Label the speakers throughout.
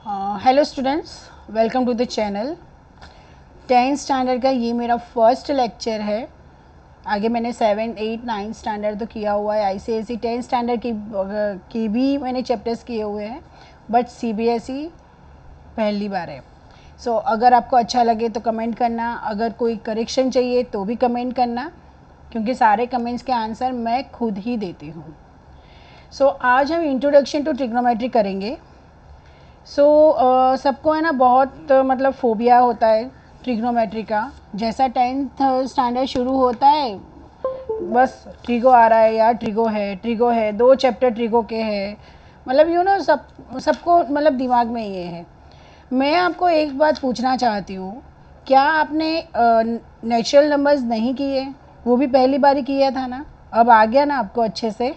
Speaker 1: Hello students, welcome to the channel. 10th standard का ये मेरा फर्स्ट लेक्चर है। आगे मैंने 7, 8, 9 स्टैंडर्ड तो किया हुआ है। ICSE 10th स्टैंडर्ड की भी मैंने चैप्टर्स किए हुए हैं, बट CBSE पहली बार है। सो अगर आपको अच्छा लगे तो कमेंट करना, अगर कोई करेक्शन चाहिए तो भी कमेंट करना, क्योंकि सारे कमेंट्स के आंसर मैं खुद ही देती हूँ। सो आज हम इंट्रोडक्शन टू ट्रिग्नोमेट्री करेंगे। सबको है ना बहुत मतलब फोबिया होता है ट्रिग्नोमेट्री का। जैसा 10th स्टैंडर्ड शुरू होता है, बस ट्रिगो आ रहा है यार, ट्रिगो है 2 चैप्टर ट्रिगो के हैं, मतलब सबको मतलब दिमाग में ये है। मैं आपको एक बात पूछना चाहती हूँ, क्या आपने नेचुरल नंबर्स नहीं किए? वो भी पहली बार ही किया था ना, अब आ गया ना आपको अच्छे से।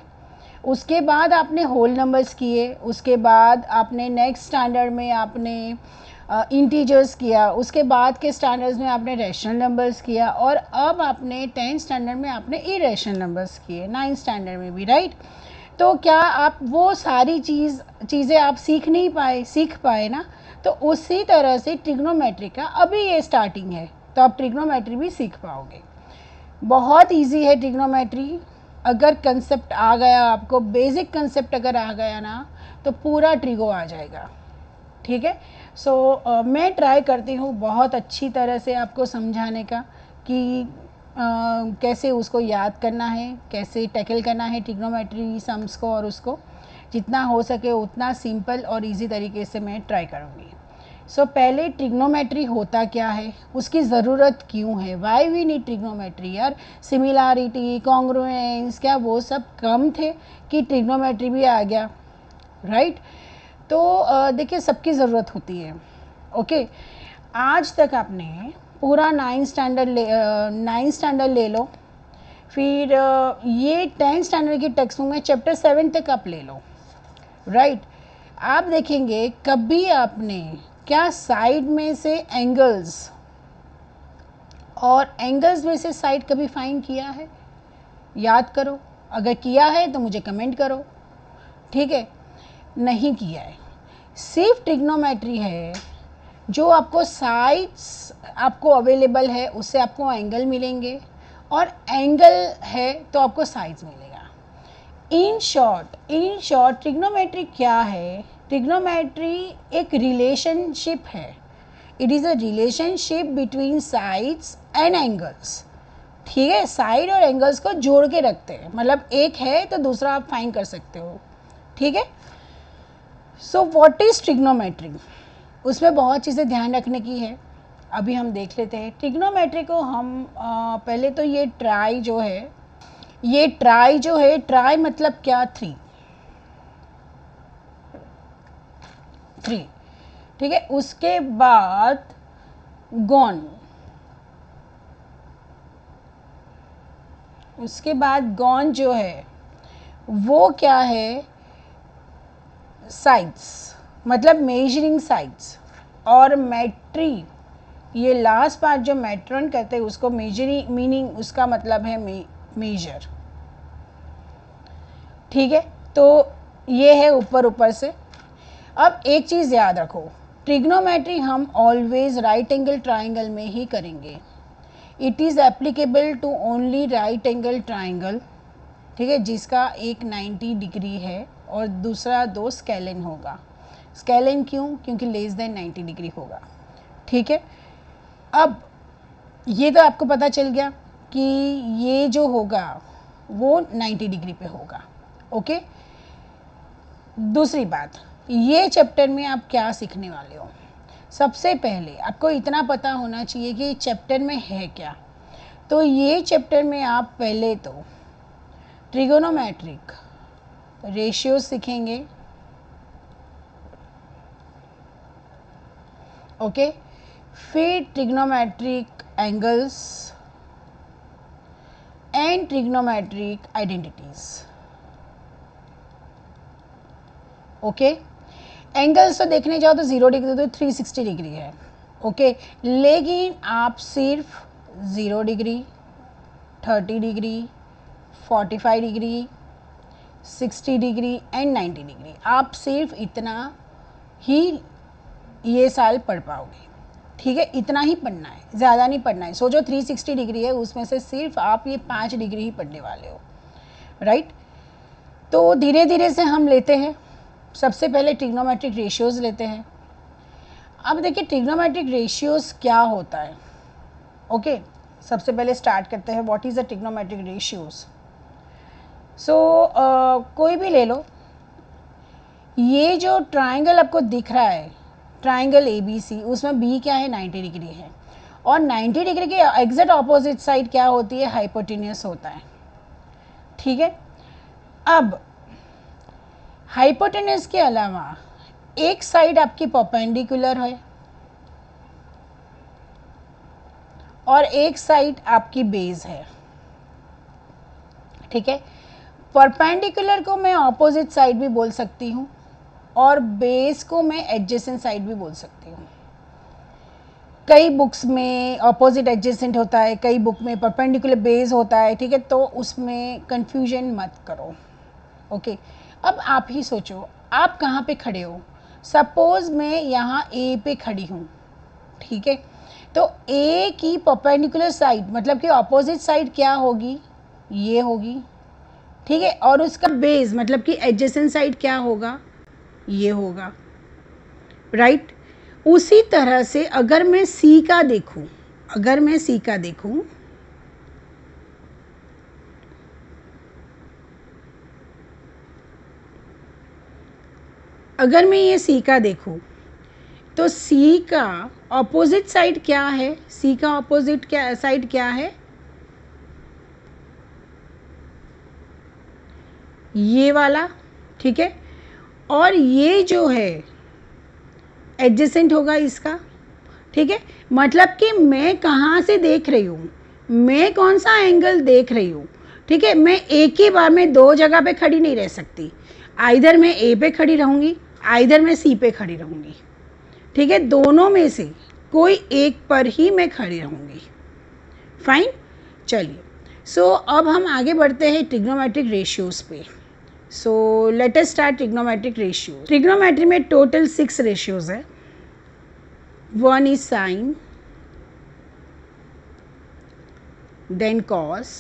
Speaker 1: उसके बाद आपने होल नंबर्स किए, उसके बाद आपने नेक्स्ट स्टैंडर्ड में आपने इंटीजर्स किया, उसके बाद के स्टैंडर्ड्स में आपने रैशनल नंबर्स किया, और अब आपने 10th स्टैंडर्ड में आपने इरेशनल नंबर्स किए, 9th स्टैंडर्ड में भी, राइट? तो क्या आप वो सारी चीज़ें आप सीख पाए ना? तो उसी तरह से ट्रिग्नोमेट्री का अभी ये स्टार्टिंग है, तो आप ट्रिग्नोमेट्री भी सीख पाओगे। बहुत इजी है ट्रिग्नोमेट्री। अगर कंसेप्ट आ गया, आपको बेसिक कंसेप्ट अगर आ गया ना, तो पूरा ट्रिगो आ जाएगा। ठीक है। मैं ट्राई करती हूँ बहुत अच्छी तरह से आपको समझाने का कि कैसे उसको याद करना है, कैसे टैकल करना है ट्रिग्नोमेट्री सम्स को, और उसको जितना हो सके उतना सिंपल और इजी तरीके से मैं ट्राई करूँगी। पहले ट्रिग्नोमेट्री होता क्या है, उसकी ज़रूरत क्यों है, वाई वी नीड ट्रिग्नोमेट्री? यार सिमिलैरिटी, कॉन्ग्रुएंस, क्या वो सब कम थे कि ट्रिग्नोमेट्री भी आ गया, राइट? तो देखिए, सबकी ज़रूरत होती है। ओके, आज तक आपने पूरा 9th स्टैंडर्ड ले लो, फिर ये 10th स्टैंडर्ड की टेक्स्ट बुक में चैप्टर 7 तक आप ले लो, राइट? आप देखेंगे कभी आपने क्या साइड में से एंगल्स और एंगल्स में से साइड कभी फाइंड किया है? याद करो, अगर किया है तो मुझे कमेंट करो। ठीक है, नहीं किया है। सिर्फ ट्रिग्नोमेट्री है जो आपको साइड्स आपको अवेलेबल है, उससे आपको एंगल मिलेंगे, और एंगल है तो आपको साइड्स मिलेगा। इन शॉर्ट ट्रिग्नोमेट्री क्या है? ट्रिग्नोमेट्री एक रिलेशनशिप है। It is a relationship between sides and angles. ठीक है, साइड और एंगल्स को जोड़ के रखते हैं, मतलब एक है तो दूसरा आप फाइंड कर सकते हो। ठीक है। So what is trigonometry? उसमें बहुत चीज़ें ध्यान रखने की है, अभी हम देख लेते हैं। ट्रिग्नोमेट्री को हम पहले तो ये ट्राई जो है, ट्राई मतलब क्या? 3। ठीक है। उसके बाद गॉन जो है वो क्या है? साइड्स, मतलब मेजरिंग साइड्स। और मैट्री, ये लास्ट पार्ट जो मैट्रन कहते हैं उसको मेजरिंग, मीनिंग उसका मतलब है मेजर। ठीक है, तो ये है ऊपर से। अब एक चीज़ याद रखो, ट्रिग्नोमेट्री हम ऑलवेज राइट एंगल ट्राइंगल में ही करेंगे। It is applicable to only right angle triangle. ठीक है, जिसका एक 90 डिग्री है और दूसरा 2 स्केलन होगा। स्केलन क्यों? क्योंकि लेस देन 90 डिग्री होगा। ठीक है, अब ये तो आपको पता चल गया कि ये जो होगा वो 90 डिग्री पे होगा। ओके, दूसरी बात, ये चैप्टर में आप क्या सीखने वाले हो? सबसे पहले आपको इतना पता होना चाहिए कि चैप्टर में है क्या। तो ये चैप्टर में आप पहले तो ट्रिगोनोमेट्रिक रेशियो सीखेंगे। ओके, फिर trigonometric angles and trigonometric identities. Okay, angles तो देखने जाओ तो 0 डिग्री तो 360 डिग्री है। ओके, लेकिन आप सिर्फ 0 degree, 30 degree, 45 degree, 60 degree and 90 degree, आप सिर्फ इतना ही ये साल पढ़ पाओगे। ठीक है, इतना ही पढ़ना है, ज़्यादा नहीं पढ़ना है। सो जो 360 डिग्री है उसमें से सिर्फ आप ये 5 डिग्री ही पढ़ने वाले हो, राइट। तो धीरे धीरे से हम लेते हैं। सबसे पहले ट्रिग्नोमेट्रिक रेशियोज़ लेते हैं। अब देखिए ट्रिग्नोमेट्रिक रेशियोज़ क्या होता है। ओके, सबसे पहले स्टार्ट करते हैं what is the trigonometric ratios. So कोई भी ले लो, ये जो ट्राइंगल आपको दिख रहा है, ट्राइंगल ABC, उसमें बी क्या है, 90 डिग्री है, और 90 डिग्री के एग्जैक्ट ऑपोजिट साइड क्या होती है, हाइपोटेन्यूस होता है। ठीक है, अब हाइपोटेन्यूस के अलावा एक साइड आपकी परपेंडिकुलर है और एक साइड आपकी बेस है। ठीक है, परपेंडिकुलर को मैं ऑपोजिट साइड भी बोल सकती हूँ और बेस को मैं एडजेसेंट साइड भी बोल सकती हूँ। कई बुक्स में ऑपोजिट एडजेसेंट होता है, कई बुक में परपेंडिकुलर बेस होता है। ठीक है, तो उसमें कंफ्यूजन मत करो। ओके, अब आप ही सोचो आप कहाँ पे खड़े हो। सपोज मैं यहाँ ए पे खड़ी हूँ, ठीक है, तो ए की परपेंडिकुलर साइड मतलब कि ऑपोजिट साइड क्या होगी, ये होगी। ठीक है, और उसका बेस मतलब कि एडजेसेंट साइड क्या होगा, ये होगा, राइट। उसी तरह से अगर मैं सी का देखूं, अगर मैं सी का देखूं, अगर मैं ये सी का देखूं तो सी का ऑपोजिट साइड क्या है, सी का ऑपोजिट क्या साइड क्या है, ये वाला। ठीक है, और ये जो है एडजेसेंट होगा इसका। ठीक है, मतलब कि मैं कहाँ से देख रही हूँ, मैं कौन सा एंगल देख रही हूँ। ठीक है, मैं एक ही बार में दो जगह पे खड़ी नहीं रह सकती, आइदर मैं ए पे खड़ी रहूँगी, आइदर मैं सी पे खड़ी रहूँगी। ठीक है, दोनों में से कोई एक पर ही मैं खड़ी रहूँगी। फाइन, चलिए। सो अब हम आगे बढ़ते हैं ट्रिग्नोमेट्रिक रेशियोज़ पे। So let us start trigonometric ratio. Trigonometry में टोटल 6 रेशियोज़ है। 1 is sine, then cos,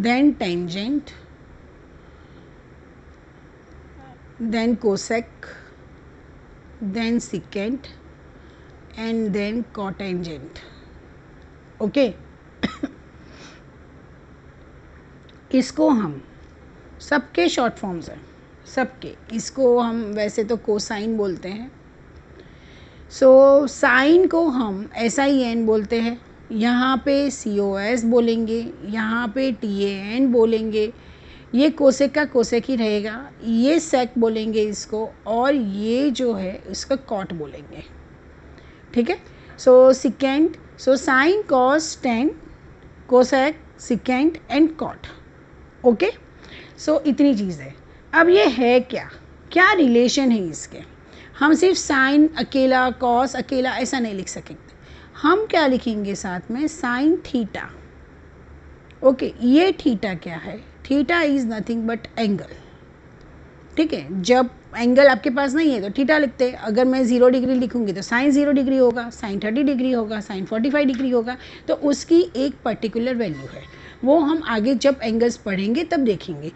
Speaker 1: then tangent, then cosec, then secant, and then cotangent. Okay इसको हम सबके शॉर्ट फॉर्म्स हैं, सबके। इसको हम वैसे तो कोसाइन बोलते हैं। सो साइन को हम SIN बोलते हैं, यहाँ पे COS बोलेंगे, यहाँ पे TAN बोलेंगे। ये कोसेक का कोसेक ही रहेगा, ये सेक बोलेंगे इसको, और ये जो है इसका कॉट बोलेंगे। ठीक है, so secant, so sine cos tan cosec secant and cot. Okay, so इतनी चीज़ है। अब ये है क्या, क्या रिलेशन है इसके। हम सिर्फ साइन अकेला, कॉस अकेला ऐसा नहीं लिख सकेंगे। हम क्या लिखेंगे साथ में, साइन थीटा। ओके, ये थीटा क्या है, theta is nothing but angle. ठीक है, जब एंगल आपके पास नहीं है तो थीटा लिखते हैं। अगर मैं 0 डिग्री लिखूंगी तो साइन 0 डिग्री होगा, साइन 30 डिग्री होगा, साइन 45 डिग्री होगा। तो उसकी एक पर्टिकुलर वैल्यू है, वो हम आगे जब एंगल्स पढ़ेंगे तब देखेंगे।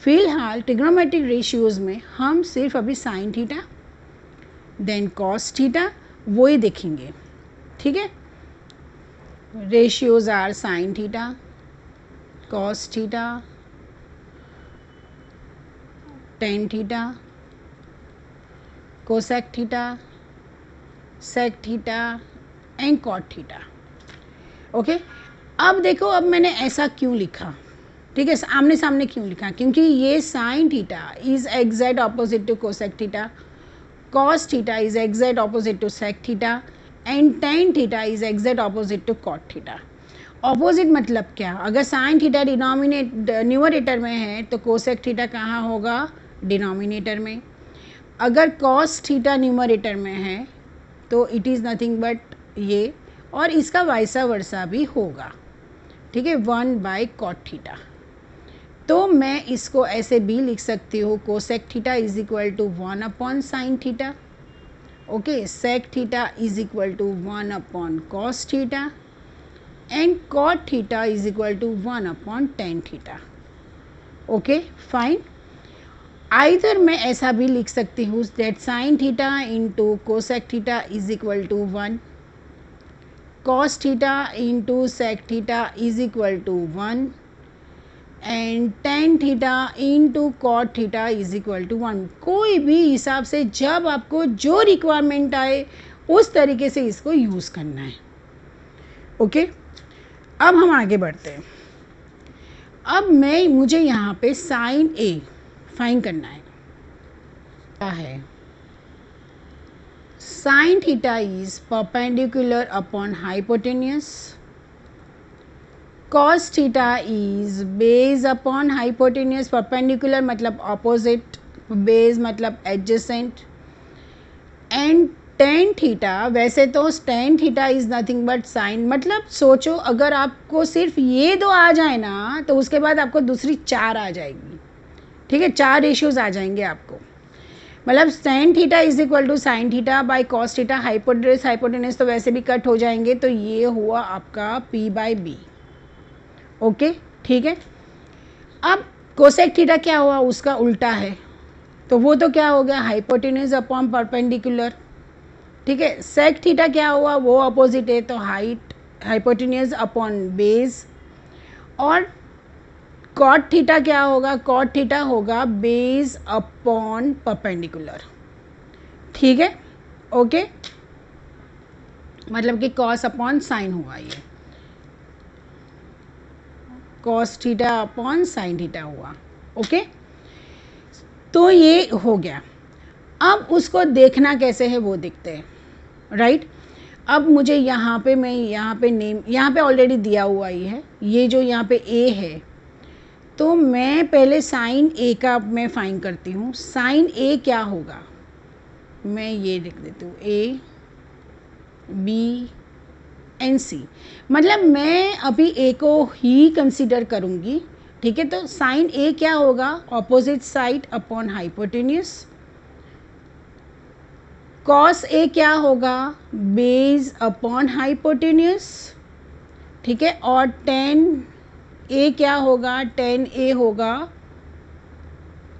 Speaker 1: फिलहाल ट्रिग्नोमेट्रिक रेशियोज़ में हम सिर्फ अभी sine theta then cos theta वो ही देखेंगे। ठीक है, ratios are sine theta, cos theta, tan theta, cosec theta, sec theta and cot theta. Okay, अब देखो, अब मैंने ऐसा क्यों लिखा। ठीक है, आमने सामने क्यों लिखा, क्योंकि ये sine theta is exact opposite to cosec theta, cos theta is exact opposite to sec theta and tan theta is exact opposite to cot theta. Opposite मतलब क्या, अगर साइन थीटा न्यूमरेटर में है तो कोसेक थीटा कहाँ होगा, denominator में। अगर कॉस थीटा न्यूमरेटर में है तो इट इज़ नथिंग बट ये, और इसका वाइसा वर्सा भी होगा। ठीक है, 1/cot थीटा। तो मैं इसको ऐसे भी लिख सकती हूँ, cosec theta is equal to 1/sin theta. Okay, sec theta is equal to 1 upon cos theta and cot theta is equal to 1 upon tan theta. Okay fine. Either मैं ऐसा भी लिख सकती हूँ that sine theta into cosec theta is equal to 1, cos theta into sec theta is equal to 1 and tan theta into cot theta is equal to 1। कोई भी हिसाब से जब आपको जो रिक्वायरमेंट आए उस तरीके से इसको यूज़ करना है। ओके, अब हम आगे बढ़ते हैं। अब मुझे यहाँ पे साइन ए फाइन करना है। क्या है? Sine theta is perpendicular upon hypotenuse, cos theta is base upon hypotenuse, perpendicular मतलब ऑपोजिट, बेस मतलब एडजेसेंट, एंड tan थीटा, वैसे तो tan theta is nothing but sine, मतलब सोचो अगर आपको सिर्फ ये दो आ जाए ना तो उसके बाद आपको दूसरी चार आ जाएगी। ठीक है, चार रेशियोज आ जाएंगे आपको। मतलब tan theta is equal to sine theta by cos theta, hypotenuse तो वैसे भी कट हो जाएंगे, तो ये हुआ आपका p बाई बी। ओके ठीक है। अब कोसेक थीटा क्या हुआ, उसका उल्टा है, तो वो तो क्या हो गया, हाइपोटेन्यूस अपॉन परपेंडिकुलर। ठीक है, सेक थीटा क्या हुआ, वो अपोजिट है, तो हाइपोटेन्यूस अपॉन बेस। और कॉट थीटा क्या होगा, कॉट थीटा होगा बेस अपॉन परपेंडिकुलर। ठीक है, ओके, मतलब कि कॉस अपॉन साइन हुआ, ये cos theta upon sine theta हुआ। ओके, तो ये हो गया। अब उसको देखना कैसे है वो देखते हैं, राइट। अब मुझे यहाँ पे मैं यहाँ पे नेम यहाँ पे ऑलरेडी दिया हुआ ही है, ये जो यहाँ पे ए है, तो मैं पहले साइन ए का मैं फाइन करती हूँ। साइन ए क्या होगा, मैं ये लिख देती हूँ, ए बी एन सी, मतलब मैं अभी ए को ही कंसिडर करूँगी। ठीक है, तो साइन ए क्या होगा, opposite side upon hypotenuse. Cos A क्या होगा, बेस अपॉन हाइपोटेन्यूस। ठीक है, और टेन ए क्या होगा, टेन ए होगा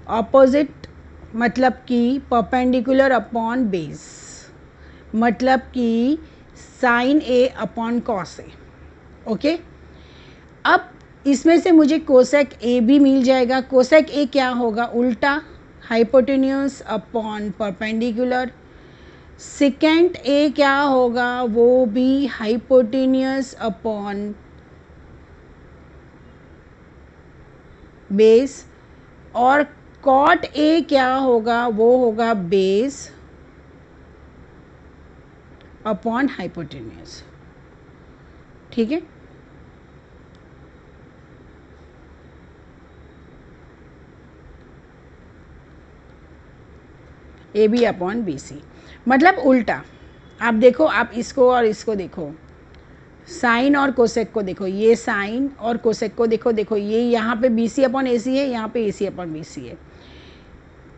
Speaker 1: ऑपोजिट, मतलब कि परपेंडिकुलर अपॉन बेस, मतलब कि sign A upon cos A. Okay, अब इसमें से मुझे कोसेक ए भी मिल जाएगा। कोसेक ए क्या होगा, उल्टा, hypotenuse upon perpendicular. Second A क्या होगा, वो भी हाइपोटेन्यूस अपॉन बेस। और कॉट ए क्या होगा, वो होगा बेस अपॉन हाइपोटेन्यूस। ठीक है, A B upon B C, मतलब उल्टा। आप देखो, आप इसको और इसको देखो, साइन और कोसेक को देखो, ये साइन और कोसेक को देखो, देखो ये यहाँ पे बी सी अपॉन ए सी है, यहाँ पे ए सी अपॉन बी सी है।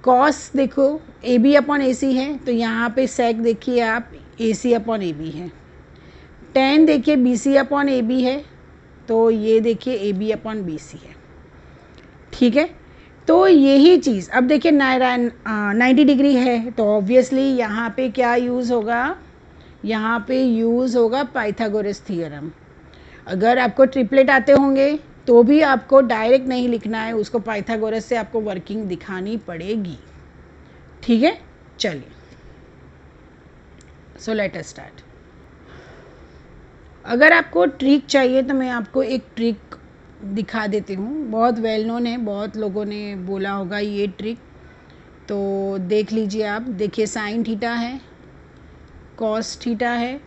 Speaker 1: कॉस देखो, ए बी अपॉन ए सी है, तो यहाँ पे सेक देखिए आप, A C upon A B है। टेन देखिए B C upon A B है, तो ये देखिए A B upon B C है। ठीक है, तो यही चीज़ अब देखिए 90 डिग्री है, तो ऑब्वियसली यहाँ पे क्या यूज़ होगा, यहाँ पे यूज़ होगा पाइथागोरस थ्योरम। अगर आपको ट्रिपलेट आते होंगे तो भी आपको डायरेक्ट नहीं लिखना है, उसको पाइथागोरस से आपको वर्किंग दिखानी पड़ेगी। ठीक है, चलिए, सो लेट अस स्टार्ट। अगर आपको ट्रिक चाहिए तो मैं आपको एक ट्रिक दिखा देती हूँ, बहुत वेल नोन है, बहुत लोगों ने बोला होगा ये ट्रिक, तो देख लीजिए आप। देखिए साइन थीटा है, कॉस थीटा है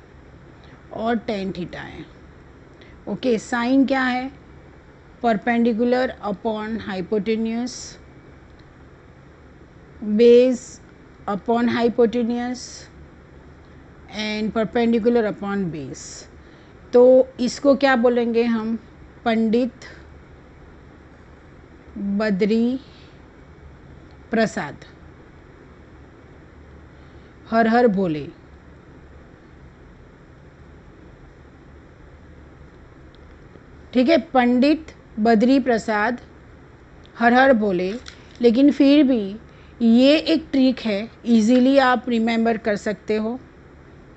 Speaker 1: और टेन थीटा है। ओके, साइन क्या है, perpendicular upon hypotenuse, base upon hypotenuse and perpendicular upon base. तो इसको क्या बोलेंगे हम, पंडित बद्री प्रसाद। हर हर भोले। ठीक है, पंडित बद्री प्रसाद हर हर भोले। लेकिन फिर भी ये एक ट्रिक है, इजीली आप रिमेंबर कर सकते हो।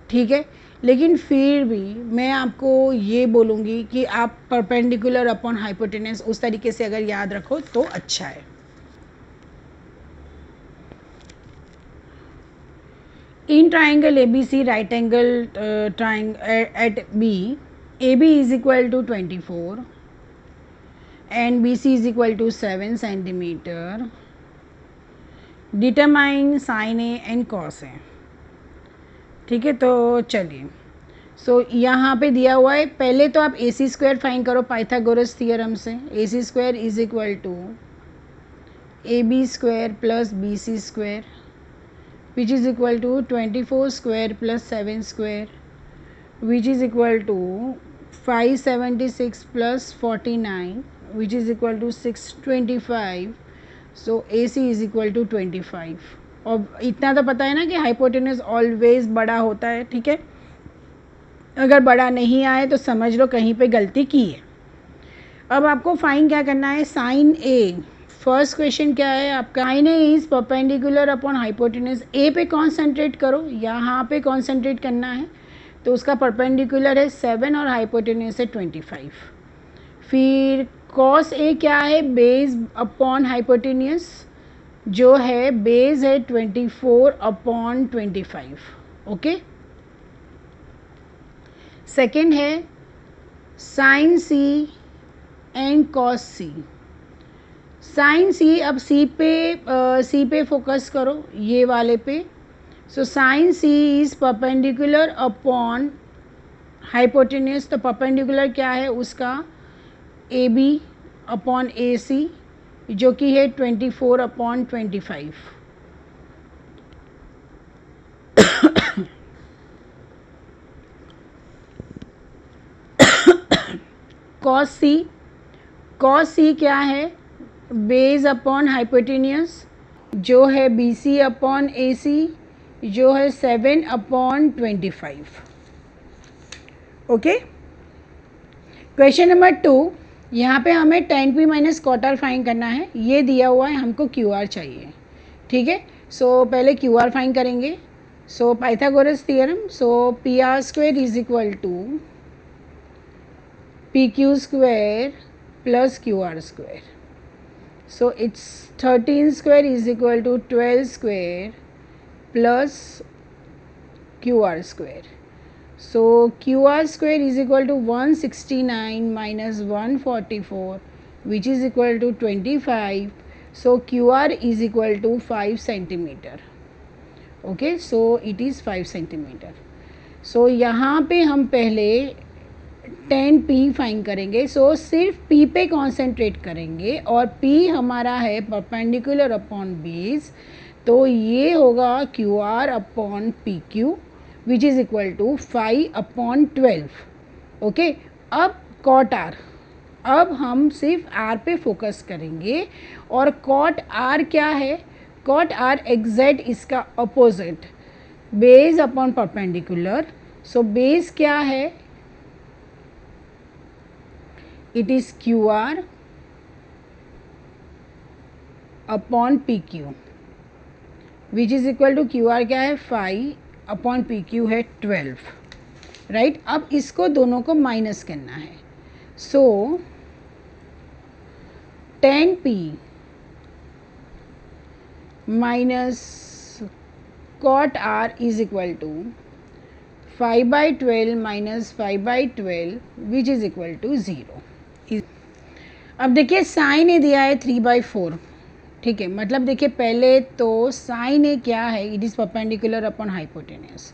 Speaker 1: ठीक है, लेकिन फिर भी मैं आपको ये बोलूँगी कि आप परपेंडिकुलर अपॉन हाइपोटेनस उस तरीके से अगर याद रखो तो अच्छा है। In triangle ABC, right angle triangle at B, AB is equal to 24 and BC is equal to 7 centimeter. Determine sin A and cos A। ठीक है, तो चलिए, सो यहाँ पे दिया हुआ है, पहले तो आप AC स्क्वायर फाइंड करो पाइथागोरस थियरम से। AC square is equal to AB square plus BC square which is equal to 24 square plus 7 square which is equal to 576 plus 49 which is equal to 625। So AC is equal to 25। और इतना तो पता है ना कि hypotenuse always बड़ा होता है। ठीक है, अगर बड़ा नहीं आए तो समझ लो कहीं पे गलती की है। अब आपको फाइन क्या करना है, साइन ए। फर्स्ट क्वेश्चन क्या है आपका, sine A is perpendicular upon hypotenuse. A पे कॉन्सेंट्रेट करो, यहाँ पे कॉन्सेंट्रेट करना है, तो उसका परपेंडिकुलर है 7 और हाइपोटेनस है 25। फिर कॉस ए क्या है, बेस अपॉन हाइपोटेनस, जो है बेस है 24 अपॉन 25। ओके, सेकेंड है sine C and cos C. Sine C, अब सी पे फोकस करो, ये वाले पे। So sine C is perpendicular upon hypotenuse, तो परपेंडिकुलर क्या है उसका, ए बी अपॉन ए सी, जो कि है 24 अपॉन 25। कॉस सी क्या है, बेस अपॉन हाइपोटेनियस, जो है BC अपॉन AC, जो है 7 अपॉन 25। ओके, क्वेश्चन नंबर 2, यहाँ पे हमें tan P minus quarter find करना है। ये दिया हुआ है, हमको QR चाहिए। ठीक है, सो पहले QR फाइंड करेंगे। So Pythagoras theorem, so PR square is equal to PQ square plus QR square. So it's 13 square is equal to 12 square plus QR square. So QR square is equal to 169 minus 144, which is equal to 25. So QR is equal to 5 centimeter. Okay, so it is 5 centimeter. So यहाँ पे हम पहले tan P find करेंगे। सो सिर्फ P पे concentrate करेंगे और P हमारा है परपेंडिकुलर अपॉन बेस, तो ये होगा QR upon PQ which is equal to 5 upon 12। Okay, अब कॉट R, अब हम सिर्फ R पे फोकस करेंगे। और कॉट R क्या है, कॉट R एग्जैक्ट इसका opposite, base upon perpendicular. So base क्या है, it is QR upon PQ which is equal to QR क्या है 5 अपॉन PQ है 12। राइट, अब इसको दोनों को माइनस करना है। So tan P minus cot R is equal to 5/12 minus 5/12 which is equal to 0। अब देखिए साइन ए दिया है 3/4। ठीक है, मतलब देखिए पहले तो साइन ए क्या है, it is perpendicular upon hypotenuse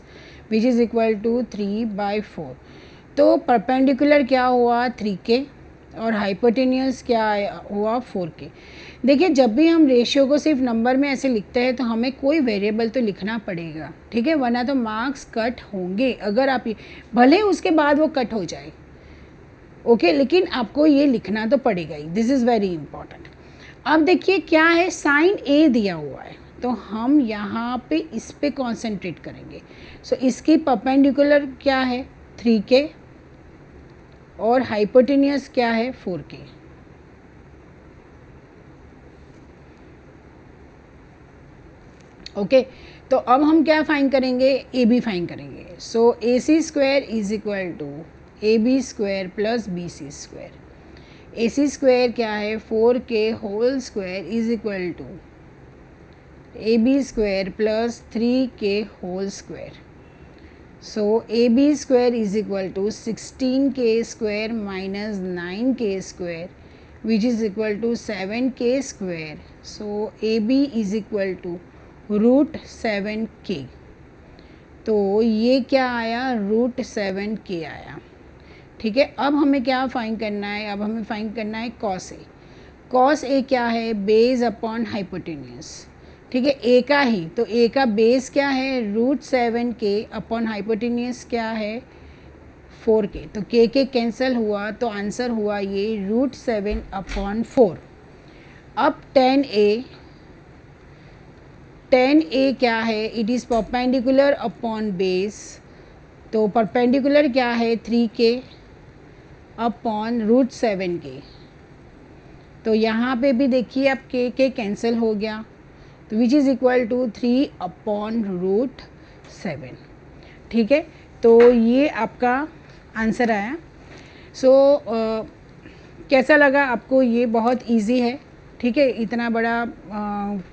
Speaker 1: which is equal to 3/4। तो परपेंडिकुलर क्या हुआ 3K और हाइपोटेनियस क्या हुआ 4K। देखिए जब भी हम रेशियो को सिर्फ नंबर में ऐसे लिखते हैं तो हमें कोई वेरिएबल तो लिखना पड़ेगा। ठीक है, वरना तो मार्क्स कट होंगे। अगर आप भले उसके बाद वो कट हो जाए, ओके, लेकिन आपको ये लिखना तो पड़ेगा ही। This is very important. अब देखिए क्या है, साइन ए दिया हुआ है, तो हम यहाँ पे इस पे कॉन्सेंट्रेट करेंगे। सो इसकी परपेंडिकुलर क्या है 3k और हाइपोटेनियस क्या है 4k। ओके तो अब हम क्या फाइंड करेंगे, ए बी फाइंड करेंगे। So A C square is equal to A B square plus B C square. A C square क्या है 4k whole square is equal to A B square plus 3k whole square. So A B square is equal to 16k square minus 9k square which is equal to 7k square. So A B is equal to √7k। तो ये क्या आया √7k आया। ठीक है, अब हमें क्या फाइंड करना है, अब हमें फाइंड करना है कॉस ए। कॉस ए क्या है बेस अपॉन हाइपोटेनियस। ठीक है, ए का ही, तो ए का बेस क्या है √7k अपॉन हाइपोटेनियस क्या है 4k। तो के कैंसिल हुआ तो आंसर हुआ ये √7 अपॉन 4। अब tan A क्या है, it is perpendicular upon base. तो परपेंडिकुलर क्या है 3k अपॉन √7k। तो यहाँ पे भी देखिए अब के कैंसिल हो गया, तो which is equal to 3 upon √7। ठीक है, तो ये आपका आंसर आया। सो कैसा लगा आपको, ये बहुत इजी है। ठीक है, इतना बड़ा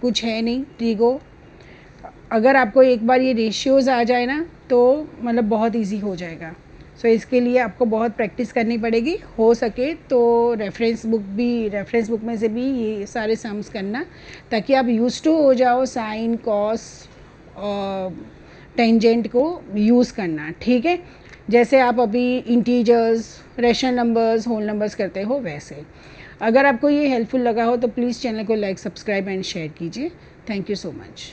Speaker 1: कुछ है नहीं ट्रिगो। अगर आपको एक बार ये रेशियोज़ आ जाए ना तो मतलब बहुत इजी हो जाएगा। सो इसके लिए आपको बहुत प्रैक्टिस करनी पड़ेगी। हो सके तो रेफरेंस बुक में से भी ये सारे सम्स करना, ताकि आप यूज टू हो जाओ साइन कॉस टेंजेंट को यूज़ करना। ठीक है, जैसे आप अभी integers, rational numbers, whole numbers करते हो वैसे। अगर आपको ये हेल्पफुल लगा हो तो प्लीज़ चैनल को लाइक, सब्सक्राइब एंड शेयर कीजिए। Thank you so much.